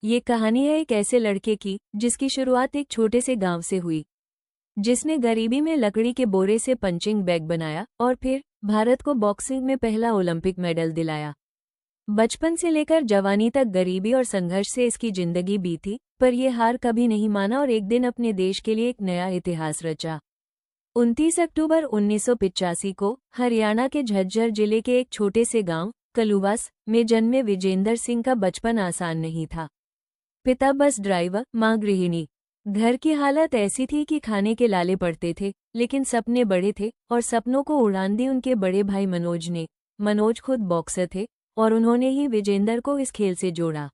ये कहानी है एक ऐसे लड़के की जिसकी शुरुआत एक छोटे से गांव से हुई, जिसने गरीबी में लकड़ी के बोरे से पंचिंग बैग बनाया और फिर भारत को बॉक्सिंग में पहला ओलंपिक मेडल दिलाया। बचपन से लेकर जवानी तक गरीबी और संघर्ष से इसकी जिंदगी बीती, पर यह हार कभी नहीं माना और एक दिन अपने देश के लिए एक नया इतिहास रचा। 29 अक्टूबर 1985 को हरियाणा के झज्जर जिले के एक छोटे से गांव कलुवास में जन्मे विजेंदर सिंह का बचपन आसान नहीं था। पिता बस ड्राइवर, मां गृहिणी। घर की हालत ऐसी थी कि खाने के लाले पड़ते थे, लेकिन सपने बड़े थे और सपनों को उड़ान दी उनके बड़े भाई मनोज ने। मनोज खुद बॉक्सर थे और उन्होंने ही विजेंदर को इस खेल से जोड़ा।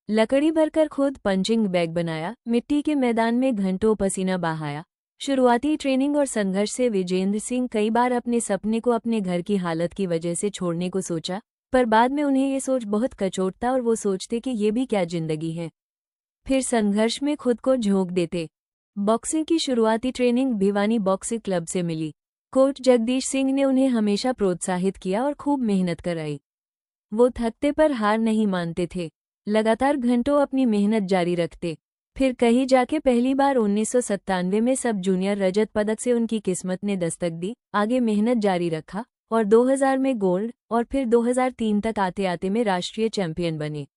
लकड़ी भरकर खुद पंचिंग बैग बनाया, मिट्टी के मैदान में घंटों पसीना बहाया। शुरुआती ट्रेनिंग और संघर्ष से विजेंद्र सिंह कई बार अपने सपने को अपने घर की हालत की वजह से छोड़ने को सोचा, पर बाद में उन्हें ये सोच बहुत कचोटता और वो सोचते कि ये भी क्या जिंदगी है। फिर संघर्ष में खुद को झोंक देते। बॉक्सिंग की शुरुआती ट्रेनिंग भिवानी बॉक्सिंग क्लब से मिली। कोच जगदीश सिंह ने उन्हें हमेशा प्रोत्साहित किया और खूब मेहनत कराई। वो थकते पर हार नहीं मानते थे, लगातार घंटों अपनी मेहनत जारी रखते। फिर कहीं जाके पहली बार 1997 में सब जूनियर रजत पदक से उनकी किस्मत ने दस्तक दी। आगे मेहनत जारी रखा और 2000 में गोल्ड और फिर 2003 तक आते आते में राष्ट्रीय चैंपियन बने।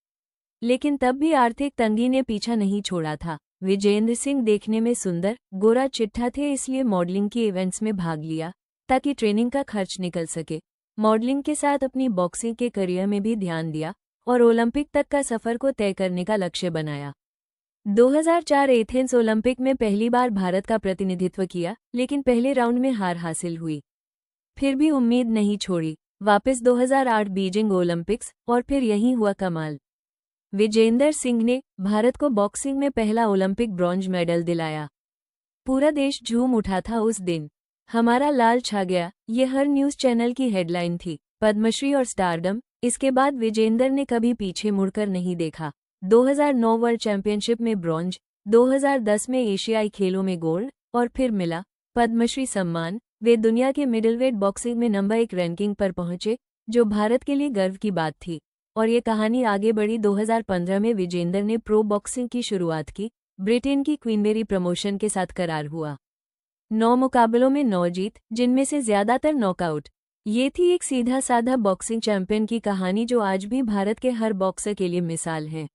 लेकिन तब भी आर्थिक तंगी ने पीछा नहीं छोड़ा था। विजेंद्र सिंह देखने में सुंदर, गोरा चिट्ठा थे, इसलिए मॉडलिंग की इवेंट्स में भाग लिया ताकि ट्रेनिंग का खर्च निकल सके। मॉडलिंग के साथ अपनी बॉक्सिंग के करियर में भी ध्यान दिया और ओलंपिक तक का सफर को तय करने का लक्ष्य बनाया। 2004 एथेंस ओलंपिक में पहली बार भारत का प्रतिनिधित्व किया, लेकिन पहले राउंड में हार हासिल हुई। फिर भी उम्मीद नहीं छोड़ी, वापस 2008 बीजिंग ओलंपिक्स और फिर यहीं हुआ कमाल। विजेंदर सिंह ने भारत को बॉक्सिंग में पहला ओलंपिक ब्रॉन्ज मेडल दिलाया। पूरा देश झूम उठा था उस दिन। हमारा लाल छा गया, ये हर न्यूज़ चैनल की हेडलाइन थी। पद्मश्री और स्टारडम। इसके बाद विजेंदर ने कभी पीछे मुड़कर नहीं देखा। 2009 वर्ल्ड चैंपियनशिप में ब्रॉन्ज, 2010 में एशियाई खेलों में गोल्ड और फिर मिला पद्मश्री सम्मान। वे दुनिया के मिडलवेट बॉक्सिंग में नंबर 1 रैंकिंग पर पहुंचे, जो भारत के लिए गर्व की बात थी। और ये कहानी आगे बढ़ी। 2015 में विजेंदर ने प्रो बॉक्सिंग की शुरुआत की। ब्रिटेन की क्वीनबेरी प्रमोशन के साथ करार हुआ। 9 मुकाबलों में 9 जीत, जिनमें से ज्यादातर नॉकआउट। ये थी एक सीधा साधा बॉक्सिंग चैंपियन की कहानी जो आज भी भारत के हर बॉक्सर के लिए मिसाल है।